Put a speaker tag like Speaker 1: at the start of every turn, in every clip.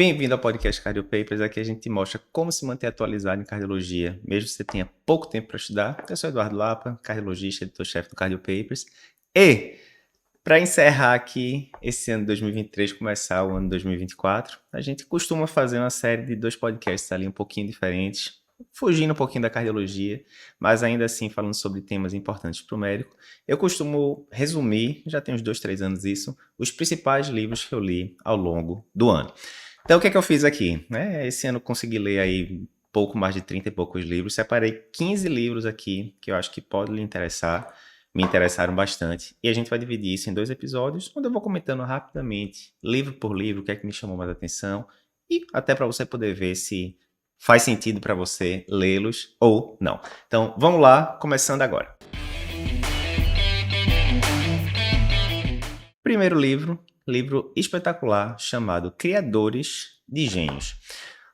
Speaker 1: Bem-vindo ao podcast Cardio Papers. Aqui a gente mostra como se manter atualizado em cardiologia, mesmo que você tenha pouco tempo para estudar. Eu sou Eduardo Lapa, cardiologista, editor-chefe do Cardio Papers. E, para encerrar aqui esse ano de 2023, começar o ano de 2024, a gente costuma fazer uma série de 2 podcasts ali um pouquinho diferentes, fugindo um pouquinho da cardiologia, mas ainda assim falando sobre temas importantes para o médico. Eu costumo resumir, já tem uns 2, 3 anos isso, os principais livros que eu li ao longo do ano. Então, o que é que eu fiz aqui? Esse ano eu consegui ler aí pouco mais de 30 e poucos livros. Separei 15 livros aqui que eu acho que podem lhe interessar, me interessaram bastante. E a gente vai dividir isso em 2 episódios, onde eu vou comentando rapidamente, livro por livro, o que é que me chamou mais atenção. E até para você poder ver se faz sentido para você lê-los ou não. Então, vamos lá, começando agora. Primeiro livro espetacular chamado Criadores de Gênios.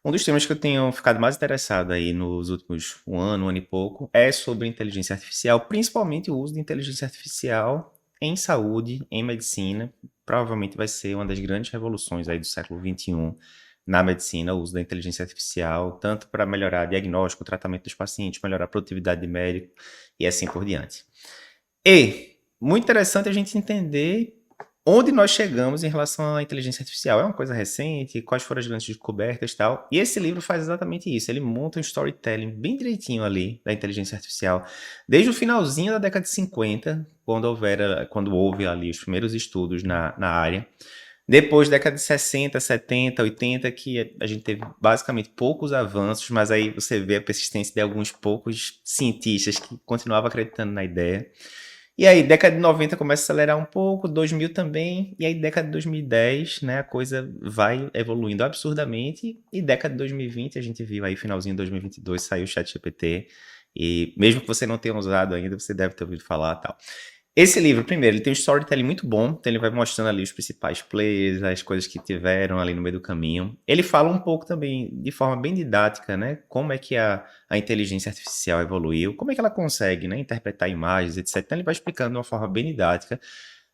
Speaker 1: Um dos temas que eu tenho ficado mais interessado aí nos últimos um ano e pouco é sobre inteligência artificial, principalmente o uso de inteligência artificial em saúde, em medicina. Provavelmente vai ser uma das grandes revoluções aí do século XXI na medicina, o uso da inteligência artificial, tanto para melhorar diagnóstico, tratamento dos pacientes, melhorar a produtividade de médico e assim por diante. E muito interessante a gente entender onde nós chegamos em relação à inteligência artificial. É uma coisa recente, quais foram as grandes descobertas e tal. E esse livro faz exatamente isso. Ele monta um storytelling bem direitinho ali da inteligência artificial. Desde o finalzinho da década de 50, quando houve ali os primeiros estudos na área. Depois, década de 60, 70, 80, que a gente teve basicamente poucos avanços, mas aí você vê a persistência de alguns poucos cientistas que continuavam acreditando na ideia. E aí, década de 90 começa a acelerar um pouco, 2000 também, e aí década de 2010, né, a coisa vai evoluindo absurdamente, e década de 2020, a gente viu aí, finalzinho de 2022, saiu o ChatGPT, e mesmo que você não tenha usado ainda, você deve ter ouvido falar e tal. Esse livro, primeiro, ele tem um storytelling muito bom, então ele vai mostrando ali os principais players, as coisas que tiveram ali no meio do caminho. Ele fala um pouco também, de forma bem didática, né, como é que a inteligência artificial evoluiu, como é que ela consegue, né, interpretar imagens, etc. Então ele vai explicando de uma forma bem didática.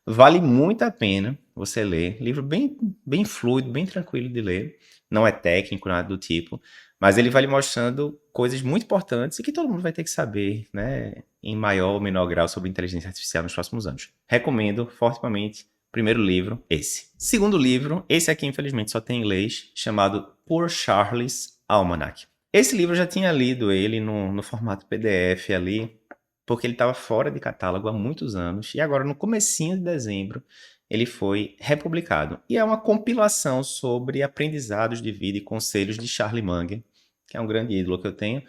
Speaker 1: Vale muito a pena você ler. Livro bem fluido, bem tranquilo de ler. Não é técnico, nada do tipo. Mas ele vai lhe mostrando coisas muito importantes e que todo mundo vai ter que saber, né, em maior ou menor grau sobre inteligência artificial nos próximos anos. Recomendo fortemente. Primeiro livro, esse. Segundo livro, esse aqui infelizmente só tem em inglês, chamado Poor Charlie's Almanac. Esse livro eu já tinha lido ele no formato PDF ali, porque ele estava fora de catálogo há muitos anos, e agora no comecinho de dezembro ele foi republicado. E é uma compilação sobre aprendizados de vida e conselhos de Charlie Munger, que é um grande ídolo que eu tenho.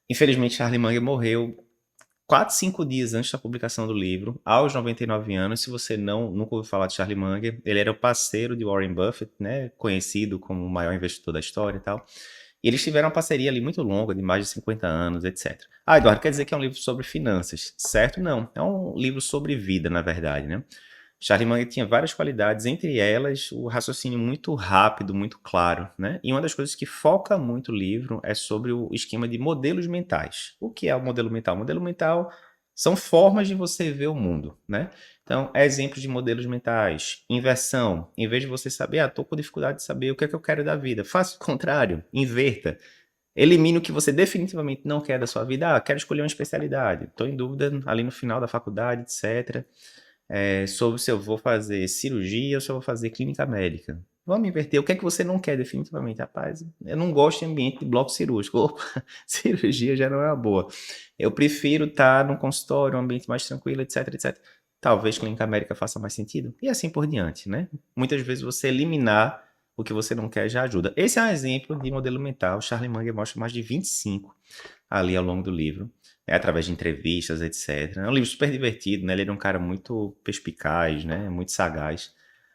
Speaker 1: Infelizmente, Charlie Munger morreu 4, 5 dias antes da publicação do livro, aos 99 anos. Se você nunca ouviu falar de Charlie Munger, ele era o parceiro de Warren Buffett, né, conhecido como o maior investidor da história e tal. E eles tiveram uma parceria ali muito longa, de mais de 50 anos, etc. Ah, Eduardo, quer dizer que é um livro sobre finanças? Certo? Não. É um livro sobre vida, na verdade, né? Charlie Munger tinha várias qualidades, entre elas o raciocínio muito rápido, muito claro, né? E uma das coisas que foca muito o livro é sobre o esquema de modelos mentais. O que é o modelo mental? O modelo mental são formas de você ver o mundo, né? Então, exemplos de modelos mentais. Inversão. Em vez de você saber, estou com dificuldade de saber o que é que eu quero da vida. Faça o contrário. Inverta. Elimine o que você definitivamente não quer da sua vida. Quero escolher uma especialidade. Estou em dúvida ali no final da faculdade, etc. Sobre se eu vou fazer cirurgia ou se eu vou fazer clínica médica. Vamos inverter. O que é que você não quer definitivamente? Rapaz, eu não gosto de ambiente de bloco cirúrgico. Opa, cirurgia já não é uma boa. Eu prefiro estar num consultório, um ambiente mais tranquilo, etc, etc. Talvez clínica médica faça mais sentido. E assim por diante, né? Muitas vezes você eliminar o que você não quer já ajuda. Esse é um exemplo de modelo mental. Charlie Munger mostra mais de 25 ali ao longo do livro, né, através de entrevistas, etc. É um livro super divertido, né? Ele é um cara muito perspicaz, né? Muito sagaz.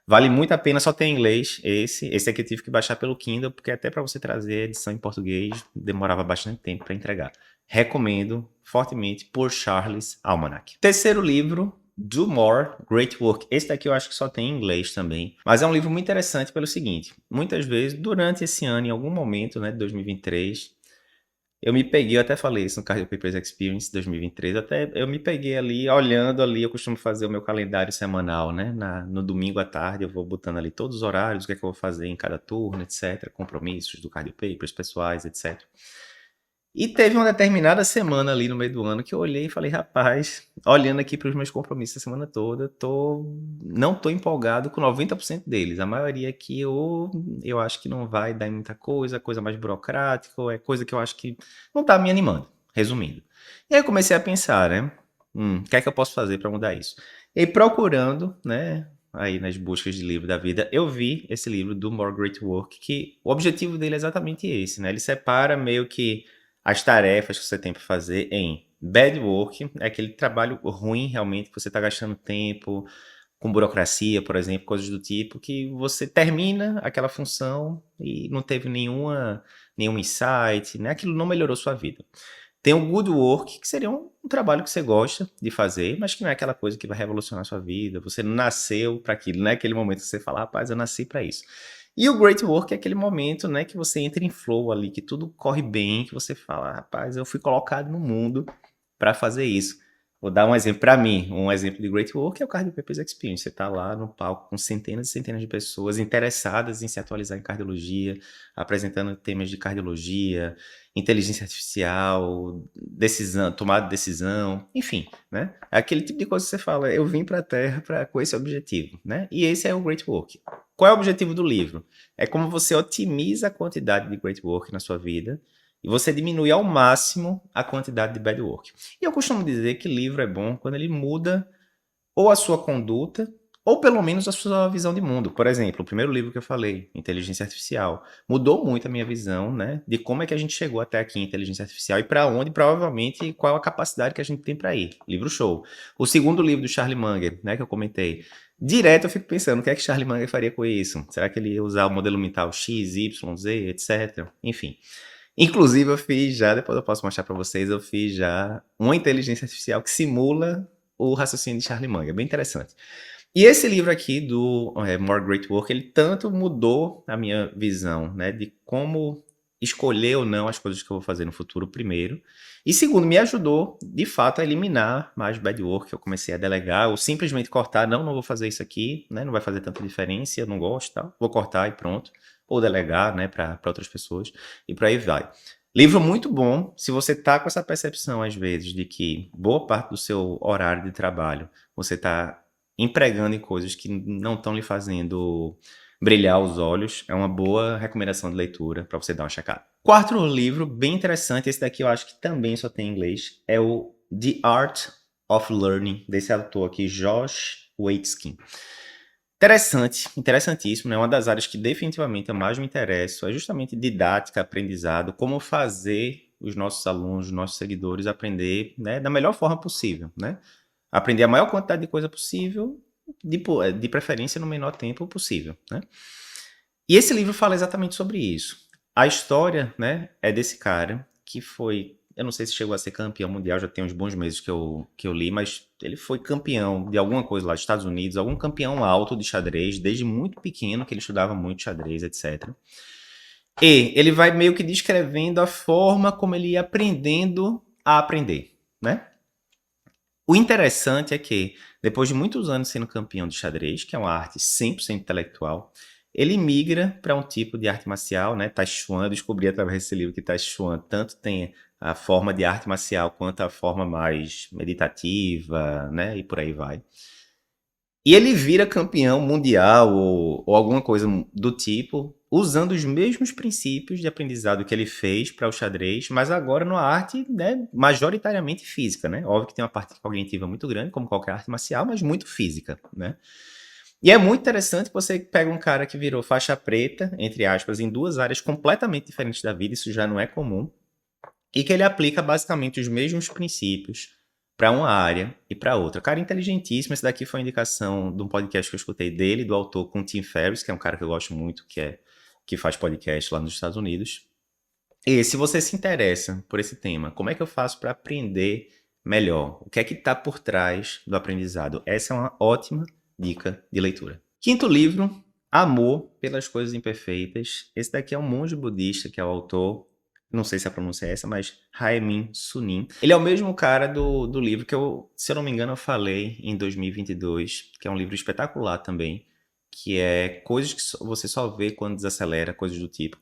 Speaker 1: Vale muito a pena, só tem em inglês esse aqui eu tive que baixar pelo Kindle, porque até para você trazer a edição em português demorava bastante tempo para entregar. Recomendo fortemente Por Charlie's Almanac. Terceiro livro, Do More, Great Work. Esse daqui eu acho que só tem em inglês também, mas é um livro muito interessante pelo seguinte: muitas vezes, durante esse ano, em algum momento, né, de 2023, Eu me peguei, eu até falei isso no Cardio Papers Experience 2023, até eu me peguei ali, olhando ali, eu costumo fazer o meu calendário semanal, né? No domingo à tarde eu vou botando ali todos os horários, o que é que eu vou fazer em cada turno, etc. Compromissos do Cardio Papers, pessoais, etc. E teve uma determinada semana ali no meio do ano que eu olhei e falei, rapaz, olhando aqui para os meus compromissos a semana toda, não tô empolgado com 90% deles. A maioria aqui eu acho que não vai dar em muita coisa mais burocrática, ou é coisa que eu acho que não tá me animando, resumindo. E aí eu comecei a pensar, né? O que é que eu posso fazer para mudar isso? E aí, procurando, né, aí nas buscas de livro da vida, eu vi esse livro do More Great Work, que o objetivo dele é exatamente esse, né? Ele separa meio que as tarefas que você tem para fazer em bad work, é aquele trabalho ruim realmente, que você está gastando tempo com burocracia, por exemplo, coisas do tipo, que você termina aquela função e não teve nenhum insight, né? Aquilo não melhorou sua vida. Tem o good work, que seria um trabalho que você gosta de fazer, mas que não é aquela coisa que vai revolucionar a sua vida. Você não nasceu para aquilo, não é aquele momento que você fala, rapaz, eu nasci para isso. E o great work é aquele momento, né, que você entra em flow ali, que tudo corre bem, que você fala, rapaz, eu fui colocado no mundo para fazer isso. Vou dar um exemplo para mim, um exemplo de great work é o Cardio Papers Experience. Você está lá no palco com centenas e centenas de pessoas interessadas em se atualizar em cardiologia, apresentando temas de cardiologia, inteligência artificial, decisão, tomada de decisão, enfim, né? É aquele tipo de coisa que você fala, eu vim para a Terra com esse objetivo, né? E esse é o Great Work. Qual é o objetivo do livro? É como você otimiza a quantidade de Great Work na sua vida e você diminui ao máximo a quantidade de Bad Work. E eu costumo dizer que livro é bom quando ele muda ou a sua conduta, ou pelo menos a sua visão de mundo. Por exemplo, o primeiro livro que eu falei, Inteligência Artificial, mudou muito a minha visão, né, de como é que a gente chegou até aqui em inteligência artificial e para onde, provavelmente, qual a capacidade que a gente tem para ir. Livro show. O segundo livro do Charlie Munger, né, que eu comentei, direto eu fico pensando, o que é que Charlie Munger faria com isso? Será que ele ia usar o modelo mental X, Y, Z, etc? Enfim. Inclusive, eu fiz já, depois eu posso mostrar para vocês, eu fiz já uma inteligência artificial que simula o raciocínio de Charlie Munger. É bem interessante. E esse livro aqui do More Great Work, ele tanto mudou a minha visão, né, de como escolher ou não as coisas que eu vou fazer no futuro, primeiro. E segundo, me ajudou, de fato, a eliminar mais bad work. Eu comecei a delegar, ou simplesmente cortar, não vou fazer isso aqui, né, não vai fazer tanta diferença, eu não gosto, tal, vou cortar e pronto. Ou delegar, né, para outras pessoas, e por aí vai. Livro muito bom, se você tá com essa percepção, às vezes, de que boa parte do seu horário de trabalho você está empregando em coisas que não estão lhe fazendo brilhar os olhos, é uma boa recomendação de leitura para você dar uma checada. Quarto livro, bem interessante, esse daqui eu acho que também só tem em inglês, é o The Art of Learning, desse autor aqui, Josh Waitzkin. Interessante, interessantíssimo, né? Uma das áreas que definitivamente eu mais me interesso é justamente didática, aprendizado, como fazer os nossos alunos, os nossos seguidores aprender, né, da melhor forma possível, né? Aprender a maior quantidade de coisa possível, de preferência no menor tempo possível, né? E esse livro fala exatamente sobre isso. A história, né, é desse cara que foi, eu não sei se chegou a ser campeão mundial, já tem uns bons meses que eu li, mas ele foi campeão de alguma coisa lá dos Estados Unidos, algum campeão alto de xadrez, desde muito pequeno, que ele estudava muito xadrez, etc. E ele vai meio que descrevendo a forma como ele ia aprendendo a aprender, né? O interessante é que, depois de muitos anos sendo campeão de xadrez, que é uma arte 100% intelectual, ele migra para um tipo de arte marcial, né? Tai Chuan, eu descobri através desse livro que Tai Chuan tanto tem a forma de arte marcial quanto a forma mais meditativa, né? E por aí vai. E ele vira campeão mundial ou alguma coisa do tipo, usando os mesmos princípios de aprendizado que ele fez para o xadrez, mas agora numa arte, né, majoritariamente física, né? Óbvio que tem uma parte cognitiva muito grande, como qualquer arte marcial, mas muito física, né? E é muito interessante que você pega um cara que virou faixa preta, entre aspas, em duas áreas completamente diferentes da vida, isso já não é comum, e que ele aplica basicamente os mesmos princípios para uma área e para outra. Cara inteligentíssimo, esse daqui foi a indicação de um podcast que eu escutei dele, do autor com Tim Ferriss, que é um cara que eu gosto muito, que faz podcast lá nos Estados Unidos. E se você se interessa por esse tema, como é que eu faço para aprender melhor? O que é que está por trás do aprendizado? Essa é uma ótima dica de leitura. Quinto livro, Amor pelas Coisas Imperfeitas. Esse daqui é um monge budista, que é o autor. não sei se a pronúncia é essa, mas Haemin Sunim. Ele é o mesmo cara do livro que eu, se eu não me engano, eu falei em 2022, que é um livro espetacular também, que é Coisas que você só vê quando desacelera, coisas do tipo.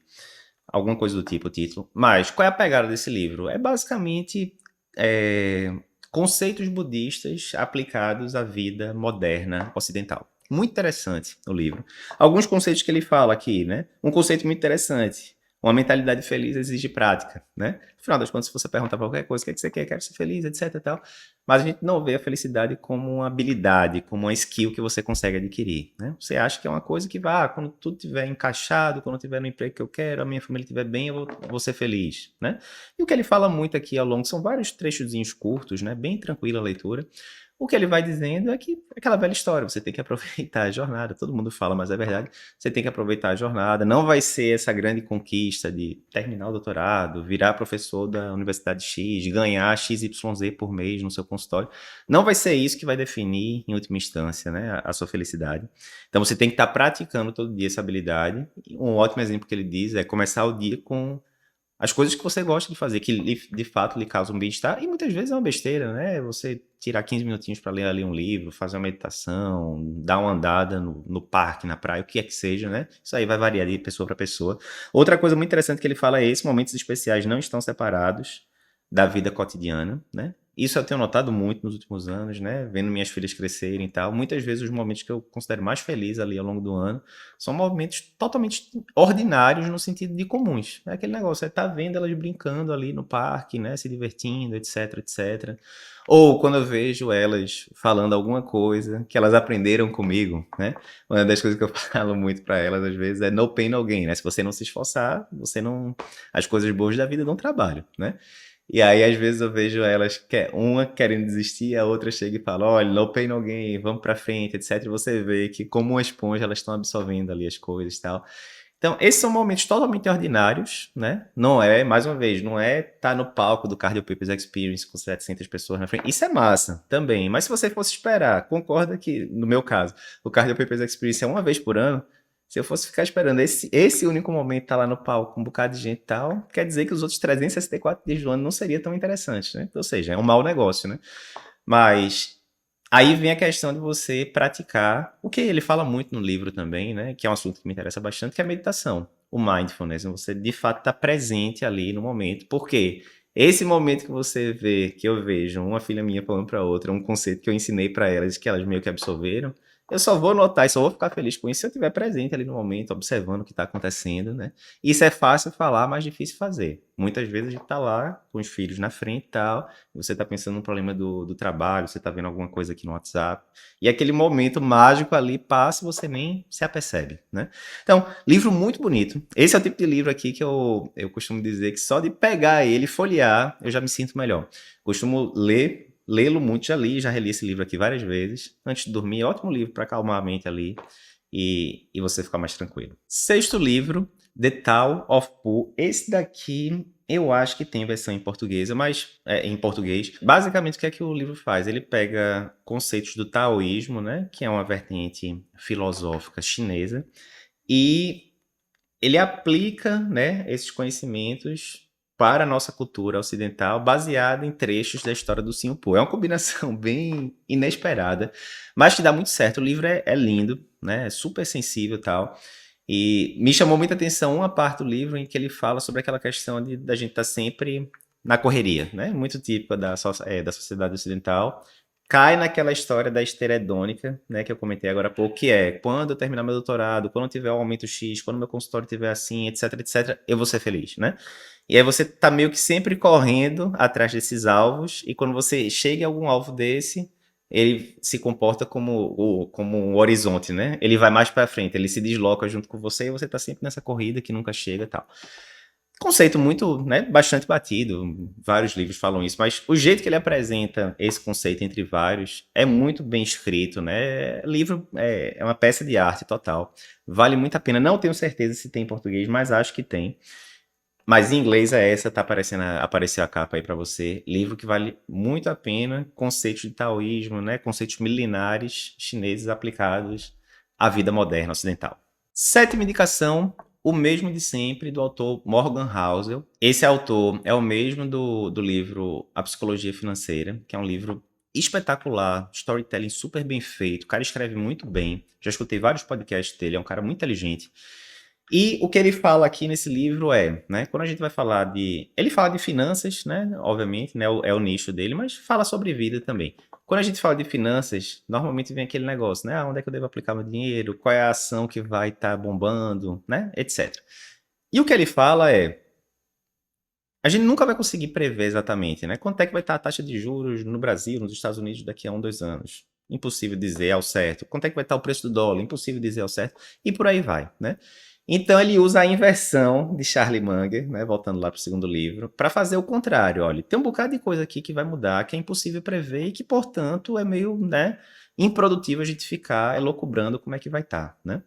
Speaker 1: Alguma coisa do tipo, o título. Mas qual é a pegada desse livro? É basicamente é, conceitos budistas aplicados à vida moderna ocidental. Muito interessante o livro. Alguns conceitos que ele fala aqui, né? Um conceito muito interessante. Uma mentalidade feliz exige prática, né? No final das contas, se você perguntar para qualquer coisa, o que é que você quer? Quero ser feliz, etc e tal. Mas a gente não vê a felicidade como uma habilidade, como uma skill que você consegue adquirir, né? Você acha que é uma coisa que vai, quando tudo estiver encaixado, quando eu estiver no emprego que eu quero, a minha família estiver bem, eu vou ser feliz, né? E o que ele fala muito aqui ao longo, são vários trechozinhos curtos, né? Bem tranquila a leitura. O que ele vai dizendo é que é aquela velha história, você tem que aproveitar a jornada, todo mundo fala, mas é verdade, você tem que aproveitar a jornada, não vai ser essa grande conquista de terminar o doutorado, virar professor da Universidade X, ganhar XYZ por mês no seu consultório, não vai ser isso que vai definir, em última instância, né, a sua felicidade. Então você tem que estar praticando todo dia essa habilidade, e um ótimo exemplo que ele diz é começar o dia com as coisas que você gosta de fazer, que de fato lhe causam bem-estar, e muitas vezes é uma besteira, né? Você tirar 15 minutinhos para ler ali um livro, fazer uma meditação, dar uma andada no parque, na praia, o que é que seja, né? Isso aí vai variar de pessoa para pessoa. Outra coisa muito interessante que ele fala é esse: momentos especiais não estão separados da vida cotidiana, né? Isso eu tenho notado muito nos últimos anos, né? Vendo minhas filhas crescerem e tal. Muitas vezes os momentos que eu considero mais felizes ali ao longo do ano são movimentos totalmente ordinários no sentido de comuns. É aquele negócio, você tá vendo elas brincando ali no parque, né, se divertindo, etc, etc. Ou quando eu vejo elas falando alguma coisa que elas aprenderam comigo, né? Uma das coisas que eu falo muito para elas às vezes é no pain no gain, né? Se você não se esforçar, você não, as coisas boas da vida dão trabalho, né? E aí, às vezes, eu vejo elas, uma querendo desistir, a outra chega e fala, olha, no pain, no gain, vamos pra frente, etc. E você vê que, como uma esponja, elas estão absorvendo ali as coisas e tal. Então, esses são momentos totalmente ordinários, né? Não é, mais uma vez, não é estar no palco do Cardio Papers Experience com 700 pessoas na frente. Isso é massa também. Mas se você fosse esperar, concorda que, no meu caso, o Cardio Papers Experience é uma vez por ano? Se eu fosse ficar esperando esse único momento tá lá no palco com um bocado de gente e tal, quer dizer que os outros 364 dias do ano não seria tão interessante, né? Ou seja, é um mau negócio, né? Mas aí vem a questão de você praticar o que ele fala muito no livro também, né? Que é um assunto que me interessa bastante, que é a meditação, o mindfulness. Você de fato está presente ali no momento. Por quê? Esse momento que você vê, que eu vejo uma filha minha falando para outra, um conceito que eu ensinei para elas, que elas meio que absorveram, eu só vou notar e só vou ficar feliz com isso se eu estiver presente ali no momento, observando o que está acontecendo, né? Isso é fácil falar, mas difícil fazer. Muitas vezes a gente está lá com os filhos na frente e tal, você está pensando no problema do trabalho, você está vendo alguma coisa aqui no WhatsApp, e aquele momento mágico ali passa e você nem se apercebe, né? Então, livro muito bonito. Esse é o tipo de livro aqui que eu costumo dizer que só de pegar ele, folhear, eu já me sinto melhor. Costumo lê-lo muito, já reli esse livro aqui várias vezes. Antes de dormir, ótimo livro para acalmar a mente ali e você ficar mais tranquilo. Sexto livro, The Tao of Pooh. Esse daqui eu acho que tem versão em portuguesa, mas em português. Basicamente, o que é que o livro faz? Ele pega conceitos do taoísmo, né, que é uma vertente filosófica chinesa, e ele aplica, né, esses conhecimentos para a nossa cultura ocidental, baseada em trechos da história do Singapu. É uma combinação bem inesperada, mas que dá muito certo. O livro é lindo, né, é super sensível e tal. E me chamou muita atenção uma parte do livro em que ele fala sobre aquela questão da gente estar sempre na correria, né? Muito típica da sociedade ocidental. Cai naquela história da esteira hedônica, né, que eu comentei agora há pouco, que é quando eu terminar meu doutorado, quando eu tiver um aumento X, quando meu consultório estiver assim, etc, etc, eu vou ser feliz, né? E aí você tá meio que sempre correndo atrás desses alvos, e quando você chega em algum alvo desse, ele se comporta como um horizonte, né? Ele vai mais para frente, ele se desloca junto com você e você tá sempre nessa corrida que nunca chega e tal. Conceito muito, né, bastante batido, vários livros falam isso, mas o jeito que ele apresenta esse conceito entre vários é muito bem escrito, né? Livro é uma peça de arte total. Vale muito a pena. Não tenho certeza se tem em português, mas acho que tem. Mas em inglês é essa, tá aparecendo, apareceu a capa aí para você. Livro que vale muito a pena, conceitos de taoísmo, né? Conceitos milenares chineses aplicados à vida moderna ocidental. Sétima indicação, O Mesmo de Sempre, do autor Morgan Housel. Esse autor é o mesmo do livro A Psicologia Financeira, que é um livro espetacular, storytelling super bem feito, o cara escreve muito bem, já escutei vários podcasts dele, é um cara muito inteligente. E o que ele fala aqui nesse livro é, né, quando a gente vai falar de... Ele fala de finanças, né, obviamente, né, é o nicho dele, mas fala sobre vida também. Quando a gente fala de finanças, normalmente vem aquele negócio, né, onde é que eu devo aplicar meu dinheiro, qual é a ação que vai estar bombando, né, etc. E o que ele fala é, a gente nunca vai conseguir prever exatamente, né, quanto é que vai estar a taxa de juros no Brasil, nos Estados Unidos daqui a 1, 2 anos. Impossível dizer ao certo. Quanto é que vai estar o preço do dólar? Impossível dizer ao certo. E por aí vai, né? Então ele usa a inversão de Charlie Munger, né, voltando lá para o segundo livro, para fazer o contrário. Olha, tem um bocado de coisa aqui que vai mudar, que é impossível prever e que, portanto, é meio, né, improdutivo a gente ficar elocubrando como é que vai estar, né?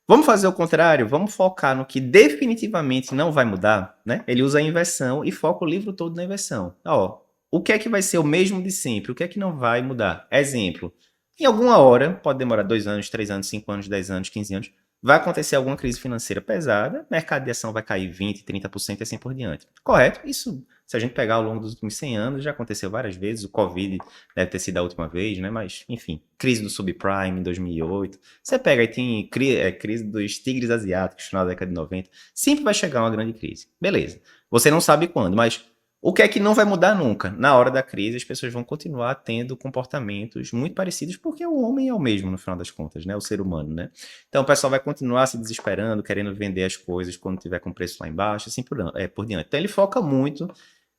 Speaker 1: Vamos fazer o contrário? Vamos focar no que definitivamente não vai mudar, né? Ele usa a inversão e foca o livro todo na inversão. Ó, o que é que vai ser o mesmo de sempre? O que é que não vai mudar? Exemplo. Em alguma hora, pode demorar 2 anos, 3 anos, 5 anos, 10 anos, 15 anos, vai acontecer alguma crise financeira pesada, mercado de ação vai cair 20, 30% e assim por diante. Correto? Isso, se a gente pegar ao longo dos últimos 100 anos, já aconteceu várias vezes. O Covid deve ter sido a última vez, né? Mas, enfim, crise do subprime em 2008. Você pega aí, tem crise dos tigres asiáticos no final da década de 90. Sempre vai chegar uma grande crise. Beleza. Você não sabe quando, mas o que é que não vai mudar nunca? Na hora da crise, as pessoas vão continuar tendo comportamentos muito parecidos, porque o homem é o mesmo, no final das contas, né? O ser humano, né? Então, o pessoal vai continuar se desesperando, querendo vender as coisas quando tiver com preço lá embaixo, assim por diante. Então, ele foca muito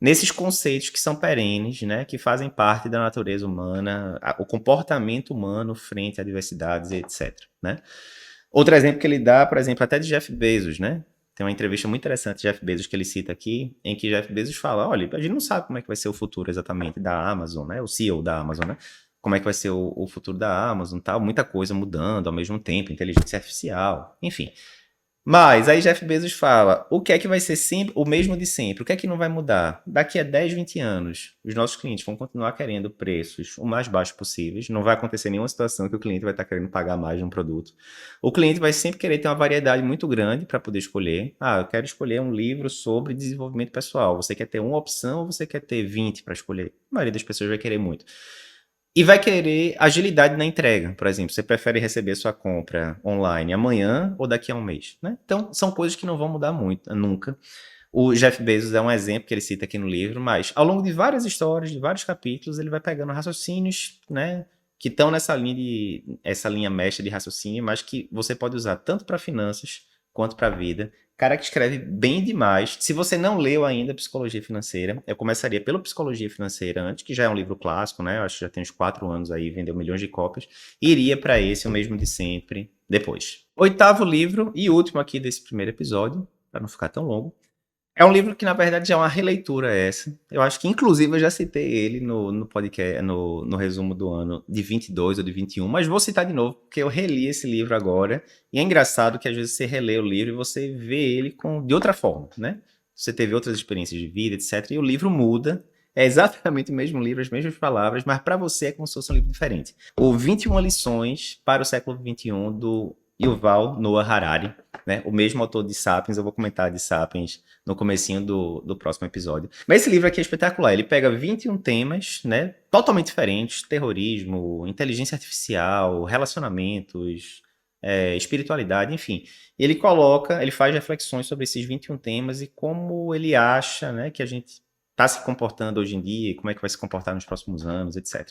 Speaker 1: nesses conceitos que são perenes, né? Que fazem parte da natureza humana, o comportamento humano frente a adversidades e etc, né? Outro exemplo que ele dá, por exemplo, até de Jeff Bezos, né? Tem uma entrevista muito interessante de Jeff Bezos que ele cita aqui, em que Jeff Bezos fala, olha, a gente não sabe como é que vai ser o futuro exatamente da Amazon, né? O CEO da Amazon, né? Como é que vai ser o futuro da Amazon, tal, muita coisa mudando ao mesmo tempo, inteligência artificial, enfim. Mas aí Jeff Bezos fala, o que é que vai ser sempre o mesmo de sempre? O que é que não vai mudar? Daqui a 10, 20 anos, os nossos clientes vão continuar querendo preços o mais baixos possíveis. Não vai acontecer nenhuma situação que o cliente vai estar querendo pagar mais de um produto. O cliente vai sempre querer ter uma variedade muito grande para poder escolher. Ah, eu quero escolher um livro sobre desenvolvimento pessoal. Você quer ter uma opção ou você quer ter 20 para escolher? A maioria das pessoas vai querer muito. E vai querer agilidade na entrega, por exemplo. Você prefere receber sua compra online amanhã ou daqui a um mês, né? Então, são coisas que não vão mudar muito, nunca. O Jeff Bezos é um exemplo que ele cita aqui no livro, mas ao longo de várias histórias, de vários capítulos, ele vai pegando raciocínios, né, que estão essa linha mestra de raciocínio, mas que você pode usar tanto para finanças quanto para a vida. Cara que escreve bem demais. Se você não leu ainda Psicologia Financeira, eu começaria pelo Psicologia Financeira antes, que já é um livro clássico, né? Eu acho que já tem uns 4 anos aí, vendeu milhões de cópias. E iria para esse, o mesmo de sempre, depois. Oitavo livro e último aqui desse primeiro episódio, para não ficar tão longo. É um livro que, na verdade, já é uma releitura essa. Eu acho que, inclusive, eu já citei ele no podcast, no resumo do ano de 22 ou de 21, mas vou citar de novo, porque eu reli esse livro agora, e é engraçado que, às vezes, você relê o livro e você vê ele de outra forma, né? Você teve outras experiências de vida, etc., e o livro muda. É exatamente o mesmo livro, as mesmas palavras, mas para você é como se fosse um livro diferente. O 21 lições para o século XXI, do Yuval Noah Harari, né? O mesmo autor de Sapiens. Eu vou comentar de Sapiens no comecinho do próximo episódio. Mas esse livro aqui é espetacular. Ele pega 21 temas, né, totalmente diferentes: terrorismo, inteligência artificial, relacionamentos, espiritualidade, enfim. Ele faz reflexões sobre esses 21 temas e como ele acha, né, que a gente está se comportando hoje em dia, como é que vai se comportar nos próximos anos, etc.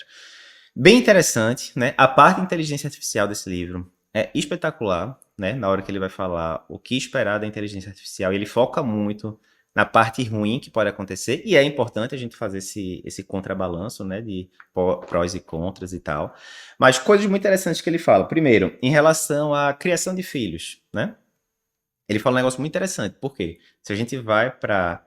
Speaker 1: Bem interessante, né? A parte de inteligência artificial desse livro é espetacular, né? Na hora que ele vai falar o que esperar da inteligência artificial, ele foca muito na parte ruim que pode acontecer, e é importante a gente fazer esse contrabalanço, né? De prós e contras e tal. Mas coisas muito interessantes que ele fala. Primeiro, em relação à criação de filhos, né? Ele fala um negócio muito interessante. Por quê? Se a gente vai para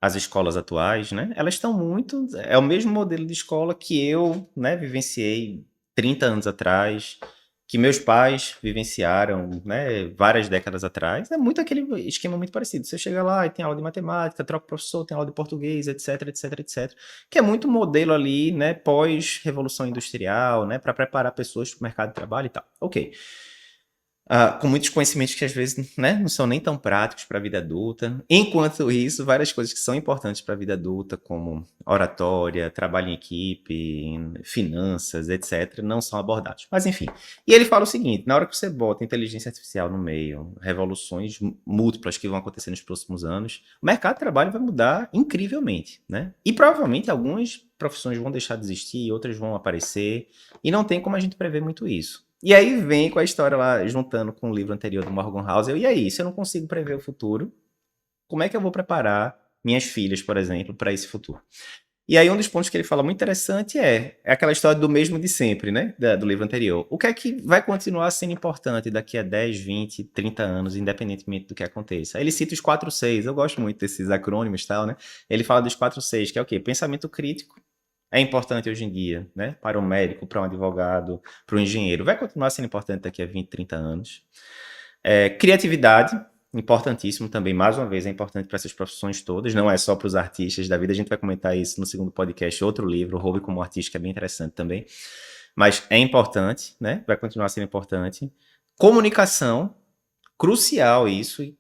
Speaker 1: as escolas atuais, né, elas estão muito... É o mesmo modelo de escola que eu, né, vivenciei 30 anos atrás, que meus pais vivenciaram, né, várias décadas atrás. É muito aquele esquema muito parecido. Você chega lá e tem aula de matemática, troca o professor, tem aula de português, etc, etc, etc. Que é muito modelo ali, né, pós-revolução industrial, né, para preparar pessoas para o mercado de trabalho e tal. Ok. com muitos conhecimentos que às vezes, né, não são nem tão práticos para a vida adulta. Enquanto isso, várias coisas que são importantes para a vida adulta, como oratória, trabalho em equipe, finanças, etc., não são abordados. Mas enfim. E ele fala o seguinte: na hora que você bota inteligência artificial no meio, revoluções múltiplas que vão acontecer nos próximos anos, o mercado de trabalho vai mudar incrivelmente, né? E provavelmente algumas profissões vão deixar de existir, outras vão aparecer, e não tem como a gente prever muito isso. E aí vem com a história lá, juntando com o livro anterior do Morgan Housel. E aí, se eu não consigo prever o futuro, como é que eu vou preparar minhas filhas, por exemplo, para esse futuro? E aí um dos pontos que ele fala muito interessante é aquela história do mesmo de sempre, né? Do livro anterior. O que é que vai continuar sendo importante daqui a 10, 20, 30 anos, independentemente do que aconteça? Ele cita os 4 Cs, eu gosto muito desses acrônimos e tal, né? Ele fala dos 4 Cs, que é o quê? Pensamento crítico, é importante hoje em dia, né? Para um médico, para um advogado, para um engenheiro. Vai continuar sendo importante daqui a 20, 30 anos. Criatividade, importantíssimo também. Mais uma vez, é importante para essas profissões todas. Não é só para os artistas da vida. A gente vai comentar isso no segundo podcast. Outro livro, Hobby como Artista, que é bem interessante também. Mas é importante, né? Vai continuar sendo importante. Comunicação, crucial isso. E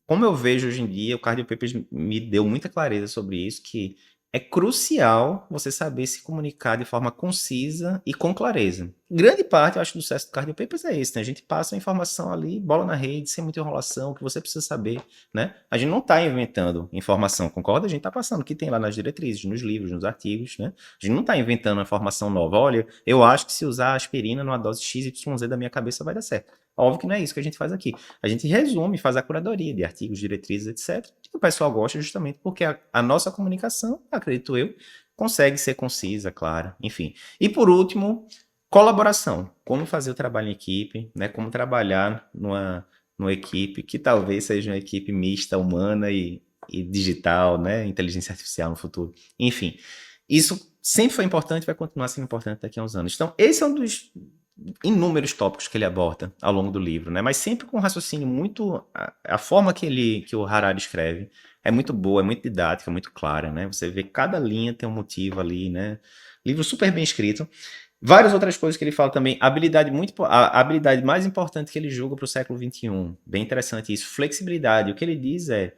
Speaker 1: como eu vejo hoje em dia, o Cardio Papers me deu muita clareza sobre isso, que é crucial você saber se comunicar de forma concisa e com clareza. Grande parte, eu acho, do sucesso do Cardio Papers é isso, né? A gente passa a informação ali, bola na rede, sem muita enrolação, o que você precisa saber, né? A gente não está inventando informação, concorda? A gente está passando o que tem lá nas diretrizes, nos livros, nos artigos, né? A gente não está inventando uma informação nova. Olha, eu acho que se usar aspirina numa dose XYZ da minha cabeça vai dar certo. Óbvio que não é isso que a gente faz aqui. A gente resume, faz a curadoria de artigos, diretrizes, etc. E o pessoal gosta justamente porque a nossa comunicação, acredito eu, consegue ser concisa, clara, enfim. E por último, colaboração. Como fazer o trabalho em equipe, né? Como trabalhar numa equipe que talvez seja uma equipe mista, humana e digital, né? Inteligência artificial no futuro. Enfim, isso sempre foi importante e vai continuar sendo importante daqui a uns anos. Então, esse é um dos inúmeros tópicos que ele aborda ao longo do livro, né? Mas sempre com um raciocínio muito... A forma que o Harari escreve é muito boa, é muito didática, é muito clara, né? Você vê cada linha tem um motivo ali, né? Livro super bem escrito. Várias outras coisas que ele fala também. A habilidade mais importante que ele julga para o século XXI. Bem interessante isso. Flexibilidade. O que ele diz é,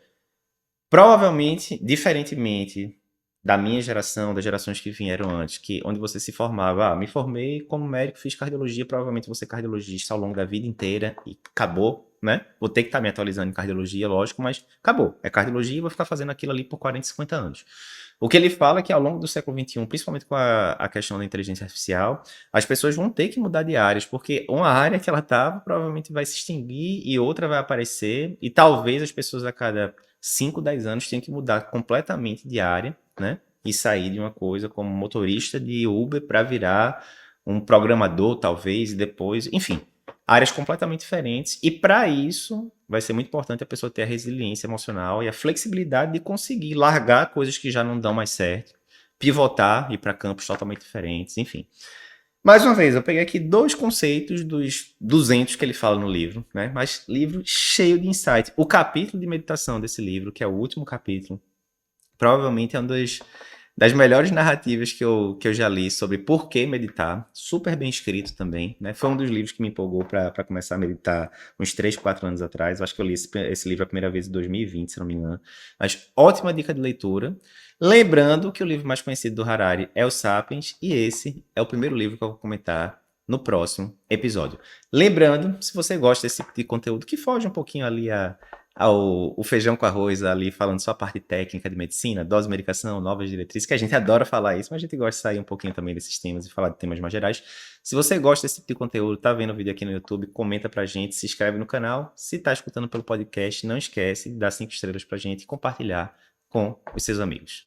Speaker 1: provavelmente, diferentemente da minha geração, das gerações que vieram antes, que onde você se formava, me formei como médico, fiz cardiologia, provavelmente vou ser cardiologista ao longo da vida inteira e acabou, né? Vou ter que estar me atualizando em cardiologia, lógico, mas acabou. É cardiologia e vou ficar fazendo aquilo ali por 40, 50 anos. O que ele fala é que ao longo do século XXI, principalmente com a questão da inteligência artificial, as pessoas vão ter que mudar de áreas, porque uma área que ela estava provavelmente vai se extinguir e outra vai aparecer, e talvez as pessoas a cada 5, 10 anos tenham que mudar completamente de área, né? E sair de uma coisa como motorista de Uber para virar um programador, talvez, e depois, enfim, áreas completamente diferentes. E para isso, vai ser muito importante a pessoa ter a resiliência emocional e a flexibilidade de conseguir largar coisas que já não dão mais certo, pivotar, ir para campos totalmente diferentes, enfim. Mais uma vez, eu peguei aqui 2 conceitos dos 200 que ele fala no livro, né? Mas livro cheio de insight. O capítulo de meditação desse livro, que é o último capítulo, provavelmente é um das melhores narrativas que eu já li sobre por que meditar. Super bem escrito também, né? Foi um dos livros que me empolgou para começar a meditar uns 3, 4 anos atrás. Eu acho que eu li esse livro a primeira vez em 2020, se não me engano. Mas ótima dica de leitura. Lembrando que o livro mais conhecido do Harari é o Sapiens, e esse é o primeiro livro que eu vou comentar no próximo episódio. Lembrando, se você gosta desse tipo de conteúdo que foge um pouquinho ali o feijão com arroz ali, falando só a parte técnica de medicina, dose, medicação, novas diretrizes, que a gente adora falar isso, mas a gente gosta de sair um pouquinho também desses temas e falar de temas mais gerais. Se você gosta desse tipo de conteúdo, tá vendo o vídeo aqui no YouTube, comenta pra gente, se inscreve no canal. Se tá escutando pelo podcast, não esquece de dar 5 estrelas pra gente e compartilhar com os seus amigos.